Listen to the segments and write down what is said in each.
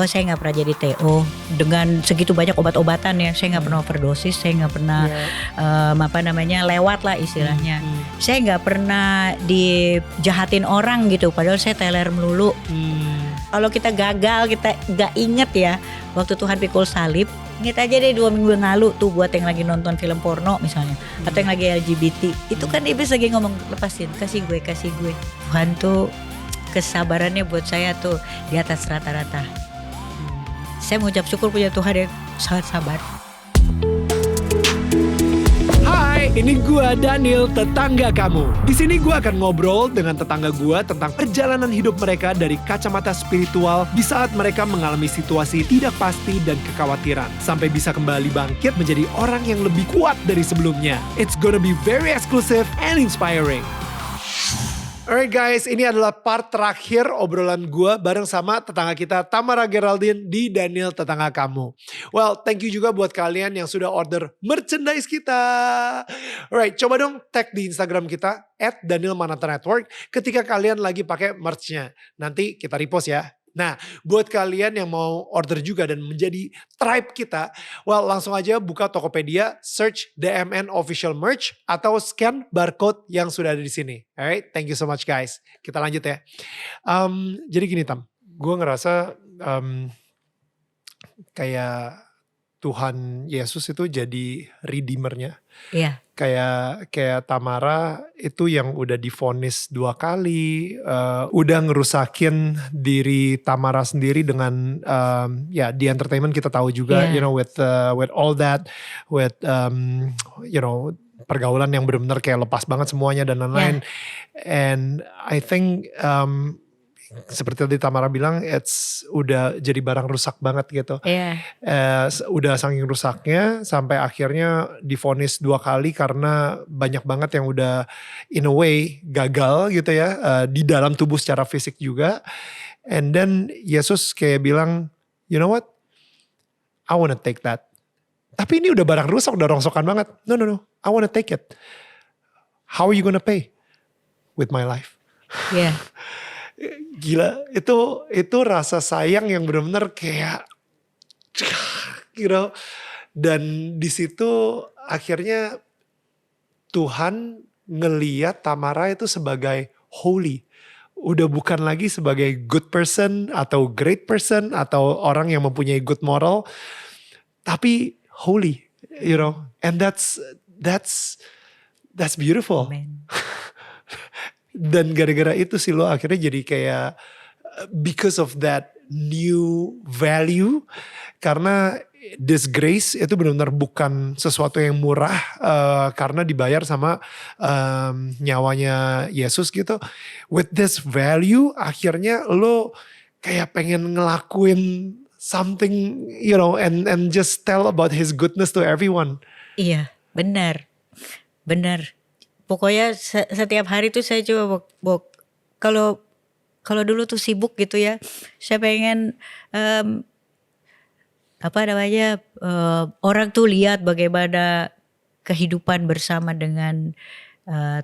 Kok saya nggak pernah jadi TO dengan segitu banyak obat-obatan ya. Saya nggak pernah overdosis, saya nggak pernah lewat lah istilahnya. Saya nggak pernah dijahatin orang gitu. Padahal saya teler melulu. Kalau kita gagal, kita nggak inget ya. Waktu Tuhan pikul salib, inget aja deh 2 minggu yang lalu tuh buat yang lagi nonton film porno misalnya, atau yang lagi LGBT. Itu kan iblis lagi ngomong, lepasin, kasih gue. Tuhan tuh kesabarannya buat saya tuh di atas rata-rata. Saya mengucap syukur punya Tuhan yang sangat sabar. Hai, ini gua Daniel, tetangga kamu. Di sini gua akan ngobrol dengan tetangga gua tentang perjalanan hidup mereka dari kacamata spiritual di saat mereka mengalami situasi tidak pasti dan kekhawatiran, sampai bisa kembali bangkit menjadi orang yang lebih kuat dari sebelumnya. It's gonna be very exclusive and inspiring. Alright guys, ini adalah part terakhir obrolan gue bareng sama tetangga kita Tamara Geraldine di Daniel Tetangga Kamu. Well, thank you juga buat kalian yang sudah order merchandise kita. Alright, coba dong tag di Instagram kita @DanielManataNetwork ketika kalian lagi pakai merchnya. Nanti kita repost ya. Nah, buat kalian yang mau order juga dan menjadi tribe kita, well langsung aja buka Tokopedia, search DMN Official Merch atau scan barcode yang sudah ada di sini. Alright, thank you so much guys. Kita lanjut ya. Jadi gini Tam, gue ngerasa kayak Tuhan Yesus itu jadi redeemernya. Iya. Kayak Tamara itu yang udah divonis 2 kali, udah ngerusakin diri Tamara sendiri dengan ya di entertainment kita tahu juga, you know, with all that, with you know, pergaulan yang benar-benar kayak lepas banget semuanya dan lain-lain. And I think seperti tadi Tamara bilang, udah jadi barang rusak banget gitu. Udah saking rusaknya sampai akhirnya divonis 2 kali karena banyak banget yang udah in a way gagal gitu ya, di dalam tubuh secara fisik juga. And then Yesus kayak bilang, you know what, I wanna take that. Tapi ini udah barang rusak, udah rongsokan banget. No, I wanna take it. How are you gonna pay? With my life. Gila, itu rasa sayang yang benar-benar kayak, you know, dan di situ akhirnya Tuhan ngeliat Tamara itu sebagai holy, udah bukan lagi sebagai good person atau great person atau orang yang mempunyai good moral, tapi holy, you know, and that's beautiful. Amen. Dan gara-gara itu sih lo akhirnya jadi kayak because of that new value, karena this grace itu benar-benar bukan sesuatu yang murah, karena dibayar sama nyawanya Yesus gitu. With this value akhirnya lo kayak pengen ngelakuin something, you know, and just tell about his goodness to everyone. Iya, benar. Pokoknya setiap hari tuh saya coba kalau dulu tuh sibuk gitu ya, saya pengen orang tuh lihat bagaimana kehidupan bersama dengan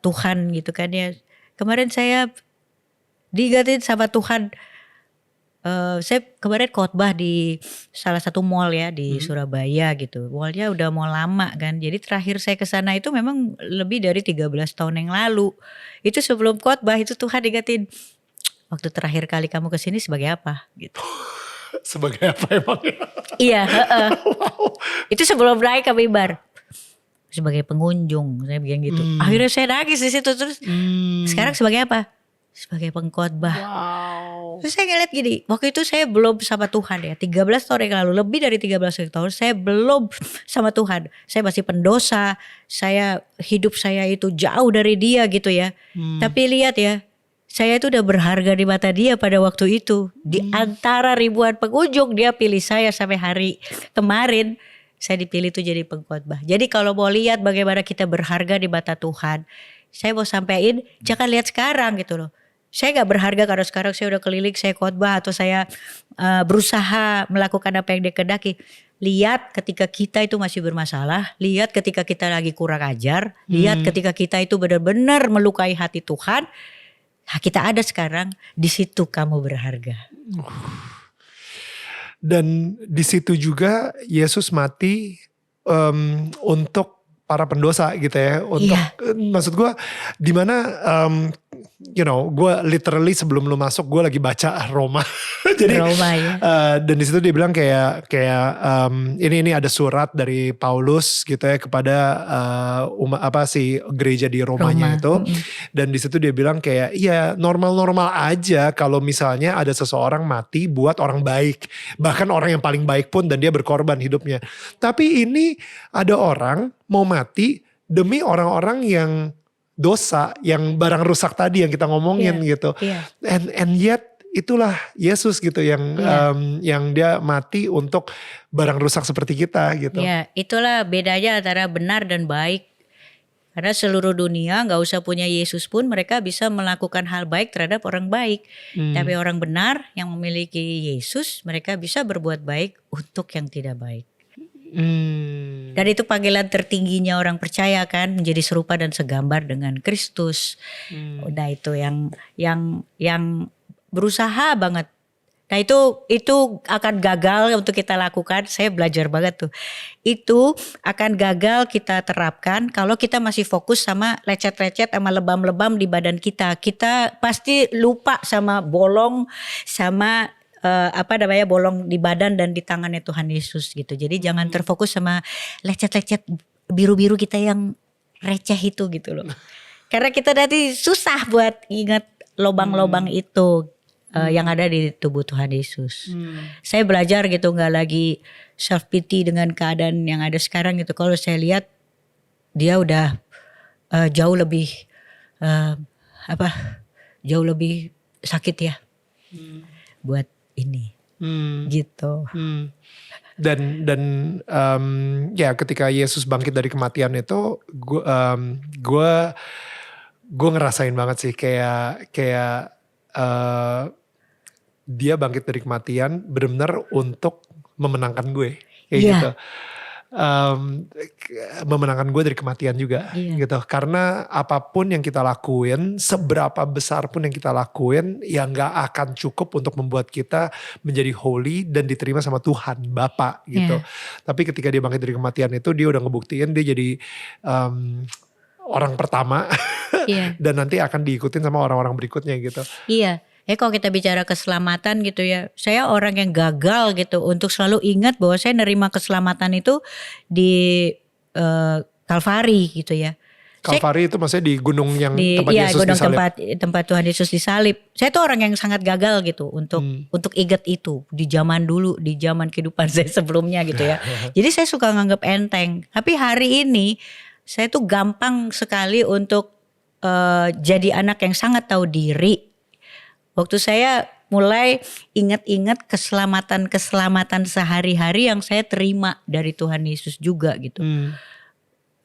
Tuhan gitu kan ya. Kemarin saya diingatin sama Tuhan. Saya kemarin khotbah di salah satu mall ya di Surabaya gitu. Mallnya udah mau lama kan. Jadi terakhir saya ke sana itu memang lebih dari 13 tahun yang lalu. Itu sebelum khotbah itu Tuhan ingatin, waktu terakhir kali kamu ke sini sebagai apa gitu. Sebagai apa emang? Iya, Wow. Itu sebelum naik ke mimbar. Sebagai pengunjung, saya bilang gitu. Akhirnya saya nangis di situ terus. Sekarang sebagai apa? Sebagai pengkhotbah. Wow. Terus saya ngeliat gini, waktu itu saya belum sama Tuhan ya, 13 tahun yang lalu, lebih dari 13 tahun saya belum sama Tuhan. Saya masih pendosa, hidup saya itu jauh dari Dia gitu ya. Tapi lihat ya, saya itu udah berharga di mata Dia pada waktu itu. Di antara ribuan pengunjung Dia pilih saya sampai hari kemarin. Saya dipilih tuh jadi pengkhotbah. Jadi kalau mau lihat bagaimana kita berharga di mata Tuhan, saya mau sampein, jangan lihat sekarang gitu loh. Saya gak berharga karena sekarang saya udah keliling, saya khotbah atau saya berusaha melakukan apa yang Dia kehendaki. Lihat ketika kita itu masih bermasalah, lihat ketika kita lagi kurang ajar, lihat ketika kita itu benar-benar melukai hati Tuhan. Kita ada sekarang, di situ kamu berharga. Dan di situ juga Yesus mati untuk para pendosa gitu ya. Untuk maksud gue dimana gue literally sebelum lu masuk gue lagi baca Roma. Jadi Roma ya. dan di situ dia bilang kayak ini ada surat dari Paulus gitu ya kepada gereja di Romanya itu. Dan di situ dia bilang kayak ya normal-normal aja kalau misalnya ada seseorang mati buat orang baik, bahkan orang yang paling baik pun, dan dia berkorban hidupnya. Tapi ini ada orang mau mati demi orang-orang yang dosa, yang barang rusak tadi yang kita ngomongin gitu. And yet itulah Yesus gitu yang dia mati untuk barang rusak seperti kita gitu. Ya, itulah bedanya antara benar dan baik. Karena seluruh dunia gak usah punya Yesus pun mereka bisa melakukan hal baik terhadap orang baik. Tapi orang benar yang memiliki Yesus, mereka bisa berbuat baik untuk yang tidak baik. Dan itu panggilan tertingginya orang percaya kan, menjadi serupa dan segambar dengan Kristus. Udah itu yang berusaha banget. Nah itu akan gagal untuk kita lakukan. Saya belajar banget tuh. Itu akan gagal kita terapkan kalau kita masih fokus sama lecet-lecet sama lebam-lebam di badan kita. Kita pasti lupa sama bolong, sama bolong di badan dan di tangannya Tuhan Yesus gitu. Jadi jangan terfokus sama lecet-lecet biru-biru kita yang receh itu gitu loh. Karena kita nanti susah buat ingat lobang-lobang itu yang ada di tubuh Tuhan Yesus. Saya belajar gitu, gak lagi self pity dengan keadaan yang ada sekarang gitu. Kalau saya lihat dia udah jauh lebih jauh lebih sakit ya buat ini gitu. Dan ya ketika Yesus bangkit dari kematian itu gue ngerasain banget sih kayak dia bangkit dari kematian benar-benar untuk memenangkan gue kayak gitu. Memenangkan gue dari kematian juga gitu. Karena apapun yang kita lakuin, seberapa besar pun yang kita lakuin, ya gak akan cukup untuk membuat kita menjadi holy dan diterima sama Tuhan Bapa gitu. Tapi ketika dia bangkit dari kematian itu, dia udah ngebuktiin dia jadi orang pertama dan nanti akan diikutin sama orang-orang berikutnya gitu. Kalau kita bicara keselamatan gitu ya, saya orang yang gagal gitu untuk selalu ingat bahwa saya nerima keselamatan itu di Kalvari gitu ya. Kalvari itu maksudnya di gunung yang tempat Yesus disalib. tempat Tuhan Yesus disalib. Saya tuh orang yang sangat gagal gitu untuk ingat itu di zaman dulu, di zaman kehidupan saya sebelumnya gitu ya. Jadi saya suka nganggap enteng. Tapi hari ini saya tuh gampang sekali untuk jadi anak yang sangat tahu diri. Waktu saya mulai ingat-ingat keselamatan sehari-hari yang saya terima dari Tuhan Yesus juga gitu.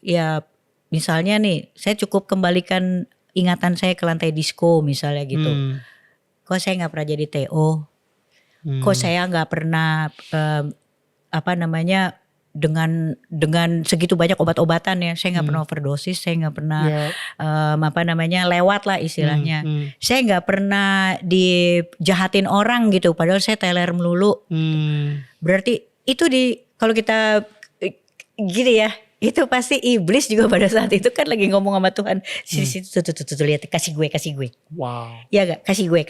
Ya misalnya nih, saya cukup kembalikan ingatan saya ke lantai disco misalnya gitu. Kok saya gak pernah jadi TO? Kok saya gak pernah dengan segitu banyak obat-obatan ya, saya nggak pernah overdosis, saya nggak pernah lewat lah istilahnya. Saya nggak pernah dijahatin orang gitu, padahal saya teler melulu. Berarti itu kalau kita gini ya, itu pasti iblis juga pada saat itu kan lagi ngomong sama Tuhan, tuh lihat, kasih gue. Wow. Ya gak, kasih gue.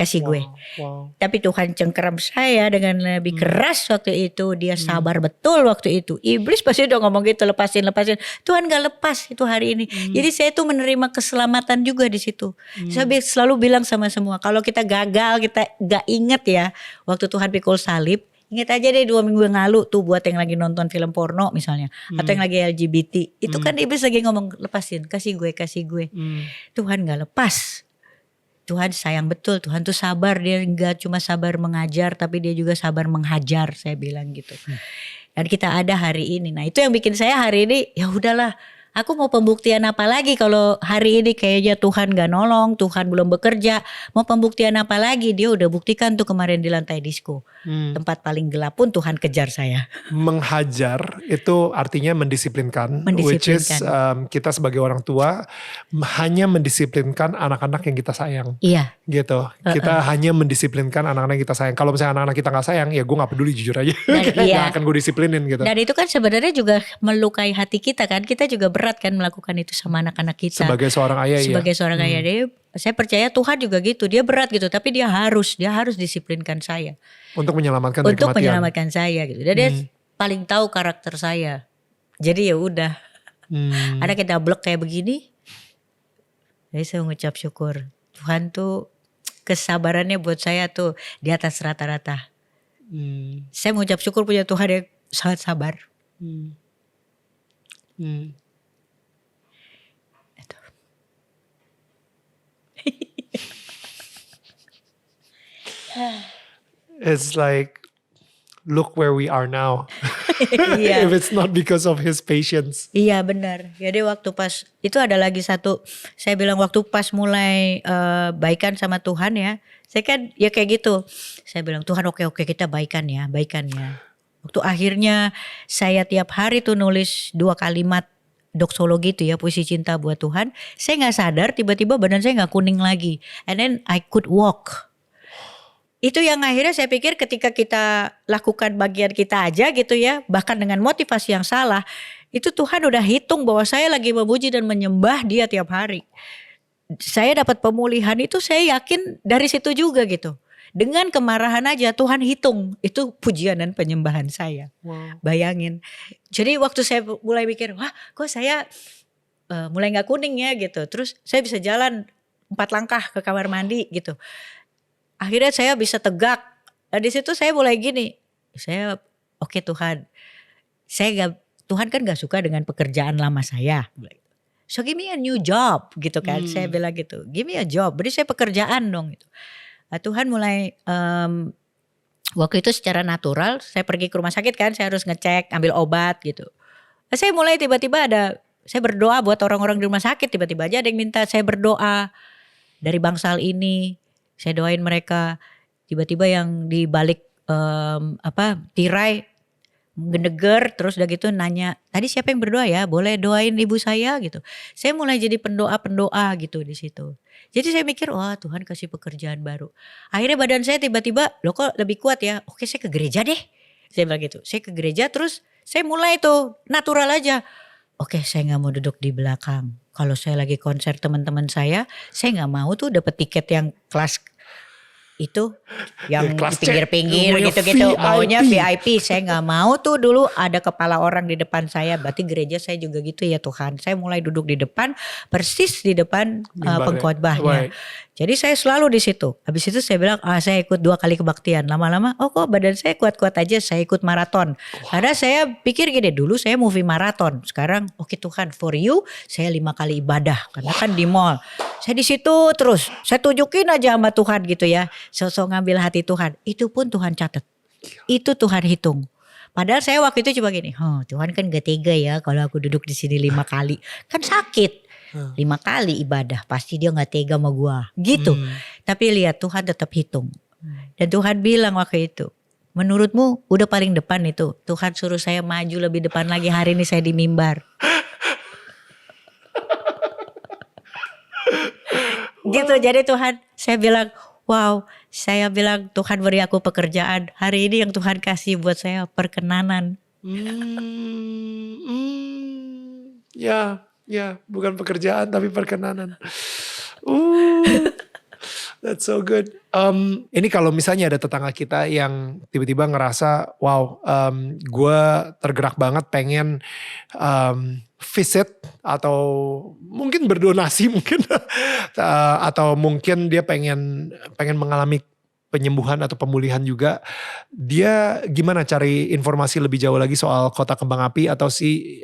Wow. Tapi Tuhan cengkeram saya dengan lebih keras waktu itu, dia sabar betul waktu itu. Iblis pasti udah ngomong gitu, lepasin. Tuhan gak lepas itu hari ini. Jadi saya tuh menerima keselamatan juga di situ. Saya selalu bilang sama semua, kalau kita gagal, kita gak inget ya waktu Tuhan pikul salib. Ingat aja deh 2 minggu yang lalu tuh buat yang lagi nonton film porno misalnya. Atau yang lagi LGBT. Itu kan iblis lagi ngomong lepasin, kasih gue. Tuhan gak lepas. Tuhan sayang betul. Tuhan tuh sabar. Dia gak cuma sabar mengajar, tapi dia juga sabar menghajar. Saya bilang gitu. Dan kita ada hari ini. Nah itu yang bikin saya hari ini ya udahlah. Aku mau pembuktian apa lagi kalau hari ini kayaknya Tuhan gak nolong, Tuhan belum bekerja. Mau pembuktian apa lagi? Dia udah buktikan tuh kemarin di lantai disco. Tempat paling gelap pun Tuhan kejar saya. Menghajar itu artinya mendisiplinkan. Which is kita sebagai orang tua hanya mendisiplinkan anak-anak yang kita sayang. Iya. Gitu. Kita hanya mendisiplinkan anak-anak yang kita sayang. Kalau misalnya anak-anak kita gak sayang, ya gue gak peduli jujur aja. Gak akan gue disiplinin gitu. Dan itu kan sebenarnya juga melukai hati kita kan. Kita juga berat kan melakukan itu sama anak-anak kita. Sebagai seorang ayah Sebagai seorang ayah. Jadi, saya percaya Tuhan juga gitu. Dia berat gitu. Tapi dia harus disiplinkan saya. Untuk menyelamatkan dari kematian. Untuk menyelamatkan saya gitu. Dan dia paling tahu karakter saya. Jadi ya udah. Ada kita blok kayak begini. Jadi saya mengucap syukur. Tuhan tuh kesabarannya buat saya tuh di atas rata-rata. Saya mengucap syukur punya Tuhan yang sangat sabar. It's like, look where we are now. Iya. If it's not because of his patience. Iya benar. Jadi waktu pas itu ada lagi satu. Saya bilang waktu pas mulai baikan sama Tuhan ya. Saya kan ya kayak gitu. Saya bilang Tuhan oke kita baikan ya. Waktu akhirnya saya tiap hari tuh nulis 2 kalimat doksologi itu ya, puisi cinta buat Tuhan. Saya gak sadar tiba-tiba badan saya gak kuning lagi. And then I could walk. Itu yang akhirnya saya pikir ketika kita lakukan bagian kita aja gitu ya. Bahkan dengan motivasi yang salah. Itu Tuhan udah hitung bahwa saya lagi memuji dan menyembah dia tiap hari. Saya dapat pemulihan itu saya yakin dari situ juga gitu. Dengan kemarahan aja Tuhan hitung itu pujian dan penyembahan saya. Wow. Bayangin. Jadi waktu saya mulai mikir, wah kok saya mulai gak kuning ya gitu. Terus saya bisa jalan 4 langkah ke kamar mandi gitu. Akhirnya saya bisa tegak. Nah di situ saya mulai gini. Saya oke Tuhan. Tuhan kan gak suka dengan pekerjaan lama saya. So give me a new job gitu kan. Saya bilang gitu. Give me a job. Beri saya pekerjaan dong gitu. Nah, Tuhan mulai waktu itu secara natural saya pergi ke rumah sakit kan, saya harus ngecek, ambil obat gitu. Nah, saya mulai tiba-tiba saya berdoa buat orang-orang di rumah sakit, tiba-tiba aja ada yang minta saya berdoa dari bangsal ini, saya doain mereka. Tiba-tiba yang di balik tirai ngedeger terus udah gitu nanya, tadi siapa yang berdoa ya? Boleh doain ibu saya gitu. Saya mulai jadi pendoa gitu di situ. Jadi saya mikir, wah Tuhan kasih pekerjaan baru. Akhirnya badan saya tiba-tiba, loh kok lebih kuat ya? Oke saya ke gereja deh. Saya bilang gitu. Saya ke gereja terus saya mulai tuh natural aja. Oke saya gak mau duduk di belakang. Kalau saya lagi konser teman-teman saya gak mau tuh dapet tiket yang kelas itu yang di pinggir-pinggir gitu-gitu. Maunya VIP. Saya gak mau tuh dulu ada kepala orang di depan saya. Berarti gereja saya juga gitu ya Tuhan. Saya mulai duduk di depan, persis di depan pengkhotbahnya. Jadi saya selalu di situ. Habis itu saya bilang, saya ikut 2 kali kebaktian. Lama-lama, kok badan saya kuat-kuat aja. Saya ikut maraton. Karena saya pikir gini, dulu saya movie maraton. Sekarang, oke Tuhan, for you, saya 5 kali ibadah. Karena kan di mall. Saya di situ terus. Saya tunjukin aja sama Tuhan gitu ya. Sosok ngambil hati Tuhan. Itu pun Tuhan catat. Itu Tuhan hitung. Padahal saya waktu itu coba gini, Tuhan kan gak tega ya kalau aku duduk di sini 5 kali. Kan sakit. 5 kali ibadah, pasti dia gak tega sama gua gitu. Tapi lihat Tuhan tetap hitung. Dan Tuhan bilang waktu itu, menurutmu udah paling depan itu, Tuhan suruh saya maju lebih depan lagi, hari ini saya di mimbar. Gitu. Jadi Tuhan, saya bilang wow, saya bilang Tuhan beri aku pekerjaan. Hari ini yang Tuhan kasih buat saya perkenanan. Ya, bukan pekerjaan tapi perkenanan. That's so good. Ini kalau misalnya ada tetangga kita yang tiba-tiba ngerasa, wow, gue tergerak banget pengen visit atau mungkin berdonasi mungkin, atau mungkin dia pengen mengalami penyembuhan atau pemulihan juga. Dia gimana cari informasi lebih jauh lagi soal Kota Kembang Api atau si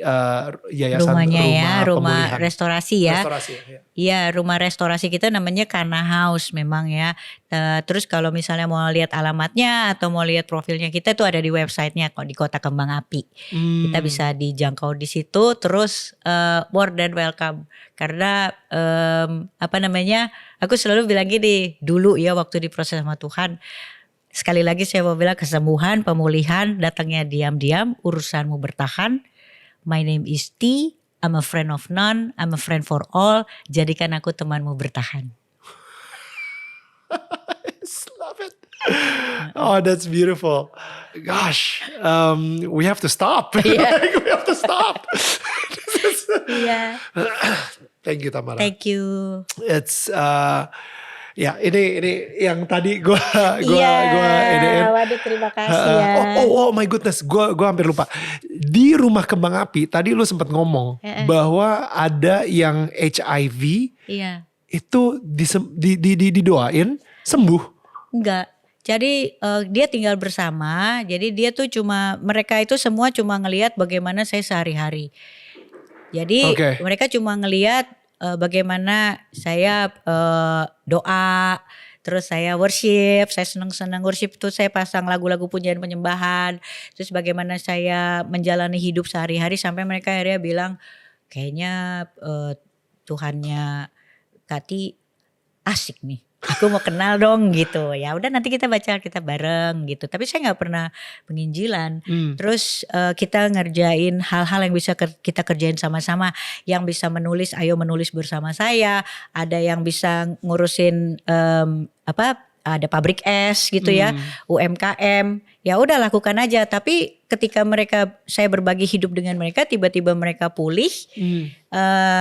yayasan rumahnya rumah restorasi ya. Restorasi ya. Iya, rumah restorasi kita namanya Kana House memang ya. Terus kalau misalnya mau lihat alamatnya atau mau lihat profilnya kita tuh ada di websitenya kok di Kota Kembang Api. Kita bisa dijangkau di situ. Terus more than welcome karena apa namanya? Aku selalu bilang gini dulu ya waktu diproses sama Tuhan. Sekali lagi saya mau bilang kesembuhan, pemulihan datangnya diam-diam, urusanmu bertahan. My name is T. I'm a friend of none, I'm a friend for all. Jadikan aku temanmu bertahan. Love it. Oh, that's beautiful. Gosh, we have to stop. Yeah. We have to stop. Iya. Thank you Tamara. Thank you. It's ya ini yang tadi gue Waduh terima kasih ya. Oh my goodness, gue hampir lupa. Di rumah Kembang Api tadi lu sempat ngomong bahwa ada yang HIV. Iya. Itu didoain sembuh. Enggak. Jadi dia tinggal bersama. Jadi dia tuh mereka itu semua cuma ngelihat bagaimana saya sehari-hari. Jadi mereka cuma ngelihat bagaimana saya doa, terus saya worship, saya senang-senang worship tuh saya pasang lagu-lagu pujian penyembahan, terus bagaimana saya menjalani hidup sehari-hari sampai mereka akhirnya bilang kayaknya Tuhannya Kati asik nih. Aku mau kenal dong gitu. Ya udah nanti kita baca kita bareng gitu. Tapi saya nggak pernah penginjilan. Terus kita ngerjain hal-hal yang bisa kita kerjain sama-sama. Yang bisa menulis, ayo menulis bersama saya. Ada yang bisa ngurusin ada pabrik es gitu ya, UMKM. Ya udah lakukan aja. Tapi ketika saya berbagi hidup dengan mereka, tiba-tiba mereka pulih,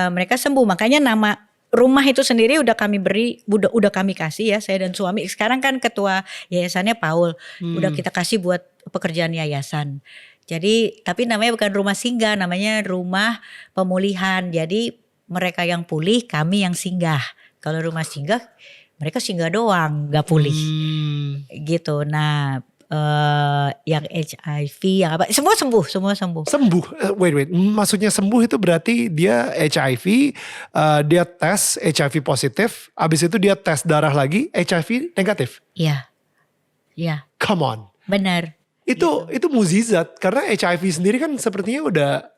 mereka sembuh. Makanya nama rumah itu sendiri udah kami beri, udah kami kasih ya, saya dan suami. Sekarang kan ketua yayasannya Paul, udah kita kasih buat pekerjaan yayasan. Jadi tapi namanya bukan rumah singgah, namanya rumah pemulihan. Jadi mereka yang pulih, kami yang singgah. Kalau rumah singgah, mereka singgah doang, gak pulih gitu. Nah yang HIV, yang apa, semua sembuh. Wait, maksudnya sembuh itu berarti dia HIV, dia tes HIV positif, abis itu dia tes darah lagi HIV negatif. Iya. Come on. Benar. Itu mukjizat karena HIV sendiri kan sepertinya udah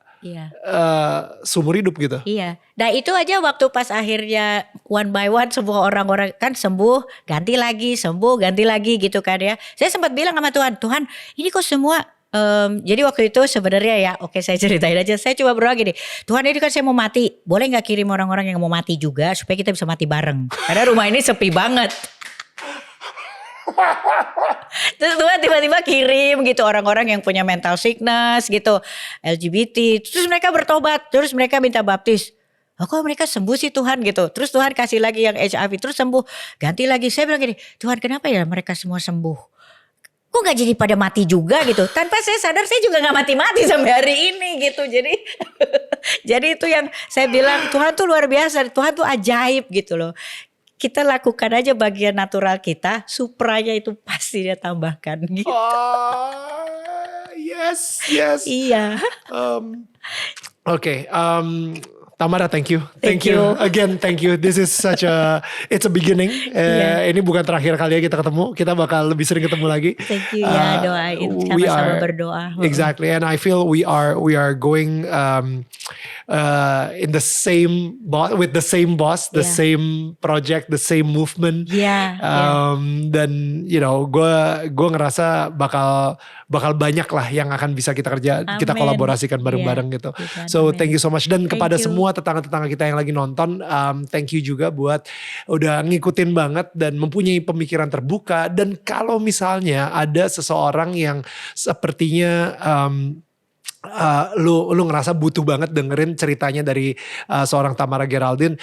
seumur hidup gitu. Iya. Nah itu aja waktu pas akhirnya one by one semua orang-orang kan sembuh, ganti lagi, sembuh, ganti lagi gitu kan ya. Saya sempat bilang sama Tuhan ini kok semua jadi waktu itu sebenarnya ya, oke saya ceritain aja. Saya coba berdoa gini, Tuhan ini kan saya mau mati, boleh gak kirim orang-orang yang mau mati juga supaya kita bisa mati bareng. Karena rumah ini sepi banget. Terus Tuhan tiba-tiba kirim gitu orang-orang yang punya mental sickness gitu, LGBT. Terus mereka bertobat, terus mereka minta baptis. Kok mereka sembuh sih Tuhan gitu. Terus Tuhan kasih lagi yang HIV terus sembuh. Ganti lagi, saya bilang gini, Tuhan kenapa ya mereka semua sembuh? Kok gak jadi pada mati juga gitu. Tanpa saya sadar saya juga gak mati-mati sampai hari ini gitu. Jadi itu yang saya bilang Tuhan tuh luar biasa, Tuhan tuh ajaib gitu loh. Kita lakukan aja bagian natural kita, supranya itu pasti dia tambahkan gitu. Yes. Iya. Okay. Tamara, thank you. Thank you. Again, thank you. This is it's a beginning. Ini bukan terakhir kali ya kita ketemu. Kita bakal lebih sering ketemu lagi. Thank you ya, doain sama-sama berdoa. Exactly, and I feel we are going in the same with the same boss, the same project, the same movement. Dan gue ngerasa bakal banyak lah yang akan bisa kita kerja, kita kolaborasikan bareng-bareng gitu. So thank you so much, dan kepada semua tetangga-tetangga kita yang lagi nonton, thank you juga buat udah ngikutin banget dan mempunyai pemikiran terbuka. Dan kalau misalnya ada seseorang yang sepertinya lu ngerasa butuh banget dengerin ceritanya dari seorang Tamara Geraldine,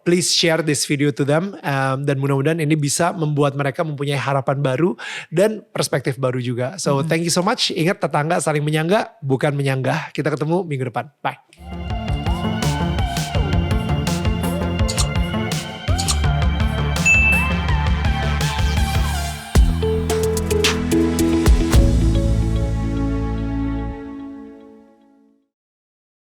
please share this video to them, dan mudah-mudahan ini bisa membuat mereka mempunyai harapan baru dan perspektif baru juga. So thank you so much. Ingat, tetangga saling menyangga bukan menyanggah. Kita ketemu minggu depan. Bye.